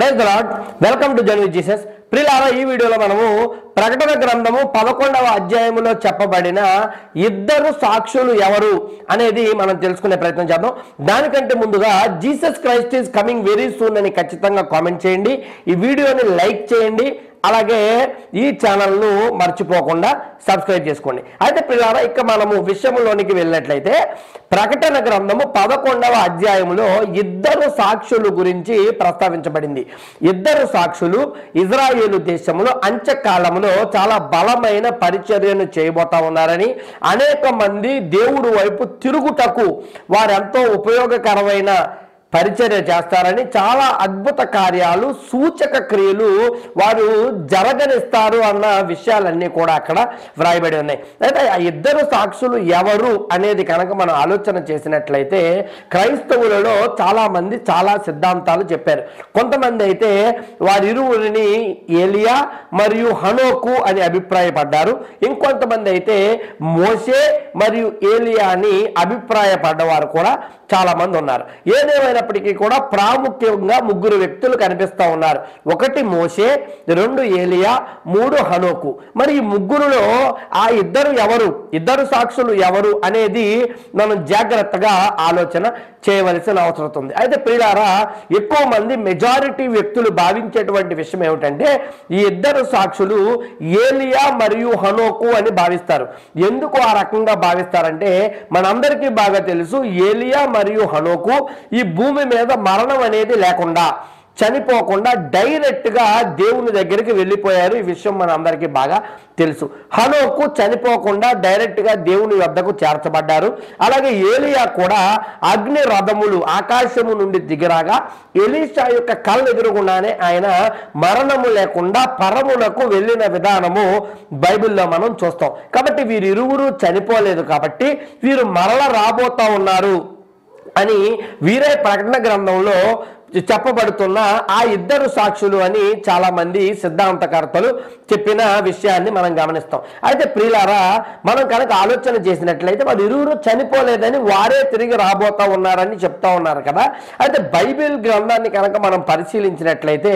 Praise the Lord. Welcome to journey with Jesus. ప్రియులారా, ఈ వీడియోలో మనము ప్రకటన గ్రంథము 11వ అధ్యాయములో చెప్పబడిన ఇద్దరు సాక్షులు ఎవరు అనేది మనం తెలుసుకునే ప్రయత్నం చేద్దాం. దానికంటే ముందుగా Jesus Christ is coming very soon అని ఖచ్చితంగా కామెంట్ చేయండి, ఈ వీడియోని లైక్ చేయండి, అలాగే ఈ ఛానల్ను మర్చిపోకుండా సబ్స్క్రైబ్ చేసుకోండి. అయితే ప్రియులారా, ఇక మనము విషయంలోనికి వెళ్ళినట్లయితే ప్రకటన గ్రంథము 11వ అధ్యాయములో ఇద్దరు సాక్షులు గురించి ప్రస్తావించబడింది. ఇద్దరు సాక్షులు ఇజ్రాయేలు దేశంలో అంత్యకాలంలో చాలా బలమైన పరిచర్యను చేయబోతా ఉన్నారని, అనేక మంది దేవుడు వైపు తిరుగుటకు వారెంతో ఉపయోగకరమైన పరిచర్య చేస్తారని, చాలా అద్భుత కార్యాలు సూచక క్రియలు వారు జరగనిస్తారు అన్న విషయాలన్నీ కూడా అక్కడ వ్రాయబడి ఉన్నాయి. అయితే ఆ ఇద్దరు సాక్షులు ఎవరు అనేది కనుక మనం ఆలోచన చేసినట్లయితే క్రైస్తవులలో చాలా మంది చాలా సిద్ధాంతాలు చెప్పారు. కొంతమంది అయితే వారిరువురిని ఏలియా మరియు హనోకు అని అభిప్రాయపడ్డారు. ఇంకొంతమంది అయితే మోషే మరియు ఏలియా అని అభిప్రాయపడ్డవారు కూడా చాలా మంది ఉన్నారు. ఏదేమైనప్పటికీ కూడా ప్రాముఖ్యంగా ముగ్గురు వ్యక్తులు కనిపిస్తూ ఉన్నారు. ఒకటి మోషే, రెండు ఏలియా, మూడు హనోకు. మరి ఈ ముగ్గురులో ఆ ఇద్దరు ఎవరు, ఇద్దరు సాక్షులు ఎవరు అనేది మనం జాగ్రత్తగా ఆలోచన చేయవలసిన అవసరం ఉంది. అయితే ప్రియులారా, ఎక్కువ మంది మెజారిటీ వ్యక్తులు భావించేటువంటి విషయం ఏమిటంటే ఈ ఇద్దరు సాక్షులు ఏలియా మరియు హనోకు అని భావిస్తారు. ఎందుకు ఆ రకంగా భావిస్తారంటే మనందరికీ బాగా తెలుసు, ఏలియా మరియు హనోకు ఈ భూమి మీద మరణం అనేది లేకుండా, చనిపోకుండా డైరెక్ట్ గా దేవుని దగ్గరికి వెళ్ళిపోయారు. ఈ విషయం మన అందరికీ బాగా తెలుసు. హనోకు చనిపోకుండా డైరెక్ట్ గా దేవుని వద్దకు చేర్చబడ్డారు. అలాగే ఏలియా కూడా అగ్ని రథములు ఆకాశము నుండి దిగిరాగా ఎలీషా యొక్క కళ్ళ ఎదురుగుండానే ఆయన మరణము లేకుండా పరమునకు వెళ్ళిన విధానము బైబిల్లో మనం చూస్తాం. కాబట్టి వీరిరువురు చనిపోలేదు, కాబట్టి వీరు మరల రాబోతా ఉన్నారు అని వీరే ప్రకటన గ్రంథంలో చెప్పబడుతున్న ఆ ఇద్దరు సాక్షులు అని చాలా మంది సిద్ధాంతకర్తలు చెప్పిన విషయాన్ని మనం గమనిస్తాం. అయితే ప్రియులారా, మనం కనుక ఆలోచన చేసినట్లయితే వారు ఇరువురు చనిపోలేదని వారే తిరిగి రాబోతా ఉన్నారని చెప్తా ఉన్నారు కదా. అయితే బైబిల్ గ్రంథాన్ని కనుక మనం పరిశీలించినట్లయితే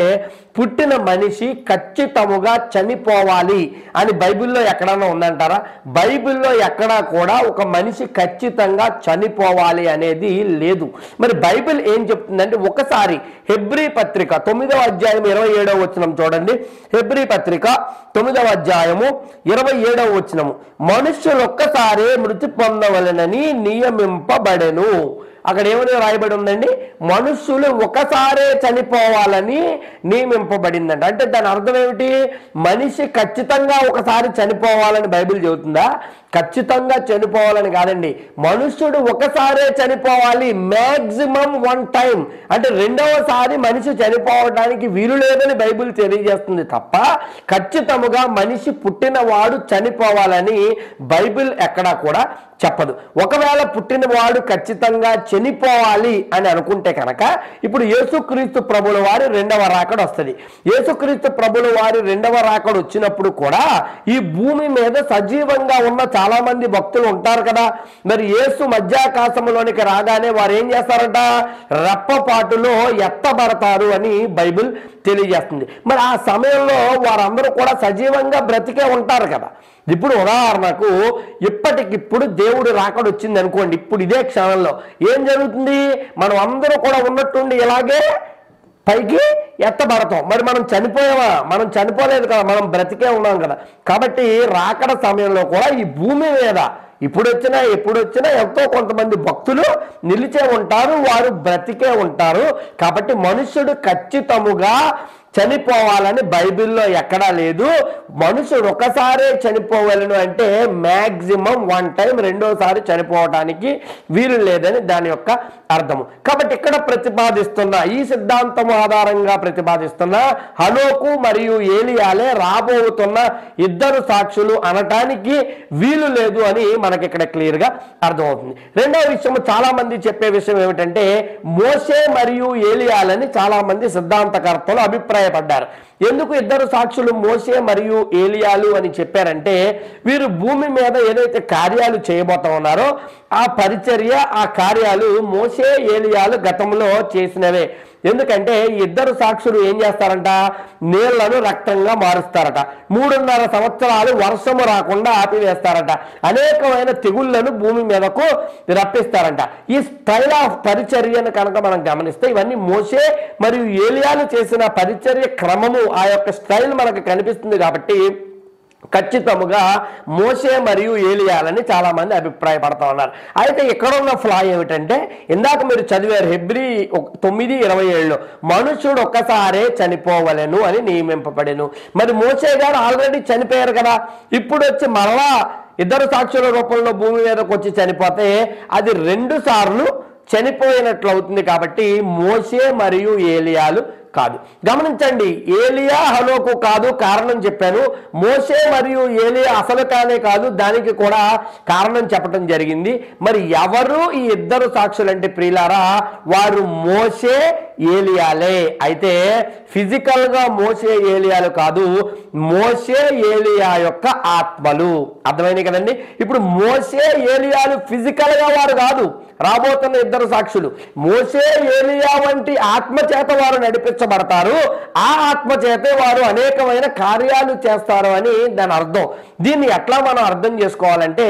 పుట్టిన మనిషి ఖచ్చితముగా చనిపోవాలి అని బైబిల్లో ఎక్కడన్నా ఉందంటారా? బైబిల్లో ఎక్కడా కూడా ఒక మనిషి ఖచ్చితంగా చనిపోవాలి అనేది లేదు. మరి బైబిల్ ఏం చెప్తుందంటే, ఒకసారి హెబ్రీ పత్రిక 9వ అధ్యాయం 27వ వచనం చూడండి. హెబ్రీ పత్రిక 9వ అధ్యాయము 27వ వచనము, మనుష్యులు ఒక్కసారే మృతి పొందవలెనని నియమింపబడెను. అక్కడ ఏమని రాయబడి ఉందండి? మనుషులు ఒకసారే చనిపోవాలని నియమింపబడిందంట. అంటే దాని అర్థం ఏమిటి? మనిషి ఖచ్చితంగా ఒకసారి చనిపోవాలని బైబిల్ చెబుతుందా? ఖచ్చితంగా చనిపోవాలని కాదండి, మనుష్యుడు ఒకసారే చనిపోవాలి, మ్యాక్సిమం వన్ టైం. అంటే రెండవసారి మనిషి చనిపోవడానికి వీలు లేదని బైబిల్ తెలియజేస్తుంది తప్ప ఖచ్చితంగా మనిషి పుట్టినవాడు చనిపోవాలని బైబిల్ ఎక్కడా కూడా చెప్పదు. ఒకవేళ పుట్టినవాడు ఖచ్చితంగా చనిపోవాలి అని అనుకుంటే కనుక ఇప్పుడు యేసుక్రీస్తు ప్రభుల వారి రెండవ రాకడ వస్తుంది. యేసుక్రీస్తు ప్రభుల వారి రెండవ రాకడ వచ్చినప్పుడు కూడా ఈ భూమి మీద సజీవంగా ఉన్న చాలా మంది భక్తులు ఉంటారు కదా. మరి యేసు మధ్యాకాశంలోనికి రాగానే వారు ఏం చేస్తారంట? రెప్పపాటులో ఎత్తబడతారు అని బైబిల్ తెలియజేస్తుంది. మరి ఆ సమయంలో వారందరూ కూడా సజీవంగా బ్రతికే ఉంటారు కదా. ఇప్పుడు ఉదాహరణకు ఇప్పటికిప్పుడు దేవుడు రాకడ వచ్చింది అనుకోండి, ఇప్పుడు ఇదే క్షణంలో ఏం జరుగుతుంది? మనం అందరూ కూడా ఉన్నట్టుండి ఇలాగే పైకి ఎత్తబడతాం. మరి మనం చనిపోయామా? మనం చనిపోలేదు కదా, మనం బ్రతికే ఉన్నాం కదా. కాబట్టి రాకడ సమయంలో కూడా ఈ భూమి మీద ఎప్పుడు వచ్చినా ఎంతో కొంతమంది భక్తులు నిలిచే ఉంటారు, వారు బ్రతికే ఉంటారు. కాబట్టి మనుష్యుడు ఖచ్చితముగా చనిపోవాలని బైబిల్లో ఎక్కడా లేదు. మనుషుడు ఒకసారే చనిపోవాలను అంటే మ్యాక్సిమం వన్ టైం, రెండోసారి చనిపోవడానికి వీలు లేదని దాని యొక్క అర్థము. కాబట్టి ఇక్కడ ప్రతిపాదిస్తున్న ఈ సిద్ధాంతం ఆధారంగా ప్రతిపాదిస్తున్న హనోకు మరియు ఏలియాలే రాబోతున్న ఇద్దరు సాక్షులు అనటానికి వీలు లేదు అని మనకి ఇక్కడ క్లియర్ గా అర్థమవుతుంది. రెండవ విషయం, చాలా మంది చెప్పే విషయం ఏమిటంటే మోషే మరియు ఏలియాలని చాలా మంది సిద్ధాంతకర్తలు అభిప్రాయపడ్డారు. ఎందుకు ఇద్దరు సాక్షులు మోషే మరియు ఏలియాలు అని చెప్పారంటే వీరు భూమి మీద ఏదైతే కార్యాలు చేయబోతా ఉన్నారో ఆ పరిచర్య, ఆ కార్యాలు మోషే ఏలియాలు గతంలో చేసినవే. ఎందుకంటే ఈ ఇద్దరు సాక్షులు ఏం చేస్తారంట, నీళ్లను రక్తంగా మారుస్తారట, 3.5 సంవత్సరాలు వర్షము రాకుండా ఆపివేస్తారట, అనేకమైన తెగుళ్లను భూమి మీదకు రప్పిస్తారంట. ఈ స్టైల్ ఆఫ్ పరిచర్యను కనుక మనం గమనిస్తే ఇవన్నీ మోషే మరియు ఏలియాలు చేసిన పరిచర్య క్రమము, ఆ యొక్క స్టైల్ మనకు కనిపిస్తుంది. కాబట్టి ఖచ్చితంగా మోషే మరియు ఏలియాలని చాలా మంది అభిప్రాయపడతా ఉన్నారు. అయితే ఇక్కడ ఉన్న ఫ్లా ఏమిటంటే, ఇందాక మీరు చదివారు హెబ్రీ 9:27లో మనుషుడు ఒక్కసారే చనిపోవలెను అని నియమింపబడెను. మరి మోషే గారు ఆల్రెడీ చనిపోయారు కదా, ఇప్పుడు వచ్చి మరలా ఇద్దరు సాక్షుల రూపంలో భూమి మీదకి వచ్చి చనిపోతే అది 2 సార్లు చనిపోయినట్లు అవుతుంది. కాబట్టి మోషే మరియు ఏలియాలు కాదు. గమనించండి, ఏలియా హనోకు కాదు, కారణం చెప్పాను. మోషే మరియు ఏలియా అసలు కానే కాదు, దానికి కూడా కారణం చెప్పడం జరిగింది. మరి ఎవరు ఈ ఇద్దరు సాక్షులంటే ప్రియులారా, వారు మోషే ఏలియాలే. అయితే ఫిజికల్ గా మోషే ఏలియాలు కాదు, మోషే ఏలియా యొక్క ఆత్మలు. అర్థమైంది కదండి. ఇప్పుడు మోషే ఏలియాలు ఫిజికల్ గా వారు కాదు, రాబోతున్న ఇద్దరు సాక్షులు. మోషే ఏలియా వంటి ఆత్మ చేత వారు నడిపించబడతారు, ఆ ఆత్మ చేతే వారు అనేకమైన కార్యాలు చేస్తారు అని దాని అర్థం. దీన్ని ఎట్లా మనం అర్థం చేసుకోవాలంటే,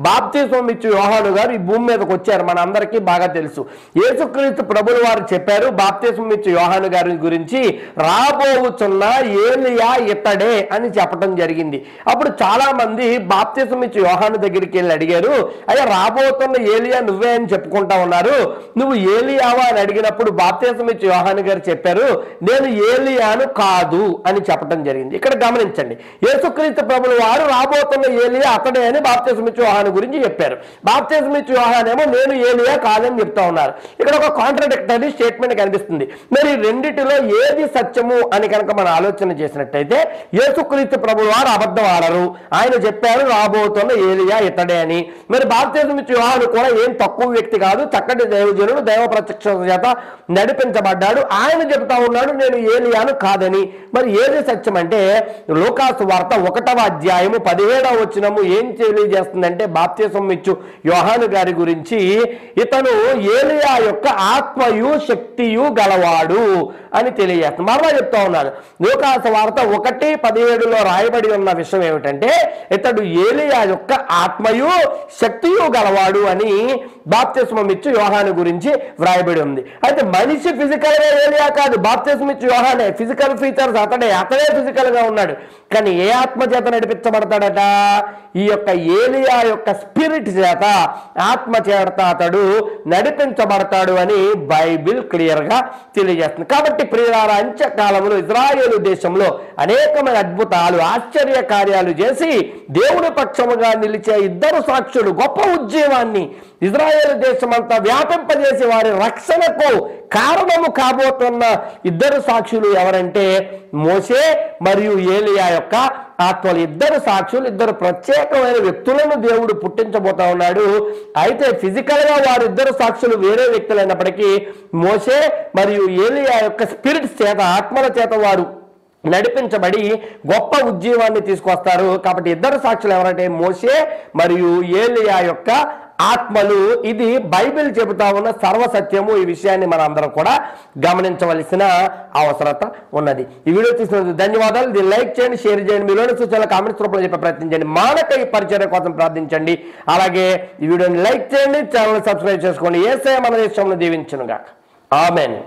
బాప్తిస్మం ఇచ్చి యోహాను గారు ఈ భూమి మీదకి వచ్చారు, మన అందరికీ బాగా తెలుసు. యేసుక్రీస్తు ప్రభులు వారు చెప్పారు బాప్తిస్మం ఇచ్చి యోహాను గారి గురించి, రాబోతున్న ఏలియా ఇతడే అని చెప్పడం జరిగింది. అప్పుడు చాలా మంది బాప్తిస్మం ఇచ్చి యోహాను దగ్గరికి వెళ్ళి అడిగారు, అయ్యా రాబోతున్న ఏలియా నువ్వే అని చెప్పుకుంటా ఉన్నారు, నువ్వు ఏలియావా అని అడిగినప్పుడు బాప్తిస్మం ఇచ్చి యోహాను గారు చెప్పారు, నేను ఏలియాను కాదు అని చెప్పడం జరిగింది. ఇక్కడ గమనించండి, యేసుక్రీస్తు ప్రభులు వారు రాబోతున్న ఏలియా అతడే అని బాప్తిస్మం ఇచ్చి యోహాను గురించి చెప్పారు. బాప్తిస్మం ఇచ్చి యోహానేమో నేను ఏలియా కాదని చెప్తా ఉన్నారు. ఇక్కడ ఒక కాంట్రాడిక్టరీ స్టేట్మెంట్ కనిపిస్తుంది. మరి రెండిటిలో ఏది సత్యము అని కనుక మనం ఆలోచన చేసినట్టయితే, యేసుక్రీస్తు ప్రభులు వారు అబద్ధం ఆడరు, ఆయన చెప్పారు రాబోతున్న ఏలియా ఇతడే అని. మరి బాప్తిస్మం ఇచ్చి యోహాను కూడా ఏం తక్కువ వ్యక్తి కాదు, చక్కటి దైవజనుడు, దైవ ప్రత్యక్ష చేత నడిపించబడ్డాడు, ఆయన చెబుతా ఉన్నాడు నేను ఏలియాను కాదని. మరి ఏది సత్యం అంటే, లూకాసు వార్త 1వ అధ్యాయము 17వ వచనము ఏం తెలియజేస్తుందంటే, బాప్తిస్మం ఇచ్చు యోహాను గారి గురించి, ఇతను ఏలియా యొక్క ఆత్మయు శక్తియు గలవాడు అని తెలియజేస్తుంది. మరలా చెప్తా ఉన్నాను, లూకాసు వార్త 1:17లో రాయబడి ఉన్న విషయం ఏమిటంటే, ఇతడు ఏలియా యొక్క ఆత్మయు శక్తియు గలవాడు అని బాప్తిస్మం ఇచ్చు యోహాను గురించి వ్రాయబడి ఉంది. అయితే మనిషి ఫిజికల్ గా ఏలియా కాదు, బాప్తిస్మం ఇచ్చు యోహానే. ఫిజికల్ ఫీచర్స్ అతడే ఫిజికల్ గా ఉన్నాడు. కానీ ఏ ఆత్మ చేత నడిపించబడతాడట? ఈ యొక్క ఏలియా యొక్క స్పిరిట్ చేత, ఆత్మ చేత అతడు నడిపించబడతాడు అని బైబిల్ క్లియర్ గా తెలియజేస్తుంది. కాబట్టి ప్రియులారా, అంత్యకాలంలో ఇజ్రాయేలు దేశంలో అనేకమైన అద్భుతాలు, ఆశ్చర్య కార్యాలు చేసి దేవుని పక్షముగా నిలిచే ఇద్దరు సాక్షులు గొప్ప ఉద్యమాన్ని ఇజ్రాయేలు దేశమంతా వ్యాపింపజేసి వారి రక్షణకు కారణము కాబోతున్న ఇద్దరు సాక్షులు ఎవరంటే, మోషే మరియు ఏలియా యొక్క ఆత్మలు. ఇద్దరు సాక్షులు, ఇద్దరు ప్రత్యేకమైన వ్యక్తులను దేవుడు పుట్టించబోతా ఉన్నాడు. అయితే ఫిజికల్ గా వారిద్దరు సాక్షులు వేరే వ్యక్తులైనప్పటికీ, మోషే మరియు ఏలియా యొక్క స్పిరిట్స్ చేత, ఆత్మల చేత వారు నడిపించబడి గొప్ప ఉజ్జీవాన్ని తీసుకొస్తారు. కాబట్టి ఇద్దరు సాక్షులు ఎవరంటే మోషే మరియు ఏలియా యొక్క ఆత్మలు. ఇది బైబిల్ చెబుతా ఉన్న సర్వసత్యము. ఈ విషయాన్ని మనం అందరం కూడా గమనించవలసిన అవసరత ఉన్నది. ఈ వీడియో చూసినందుకు ధన్యవాదాలు. దీన్ని లైక్ చేయండి, షేర్ చేయండి, మీలోని సూచనలు కామెంట్స్ రూపంలో చెప్పే ప్రయత్నించండి. మానక ఈ పరిచర్య కోసం ప్రార్థించండి. అలాగే ఈ వీడియోని లైక్ చేయండి, ఛానల్ సబ్స్క్రైబ్ చేసుకోండి. యేసయ్య మన దేశంలో దీవించునుగాక. ఆమేన్.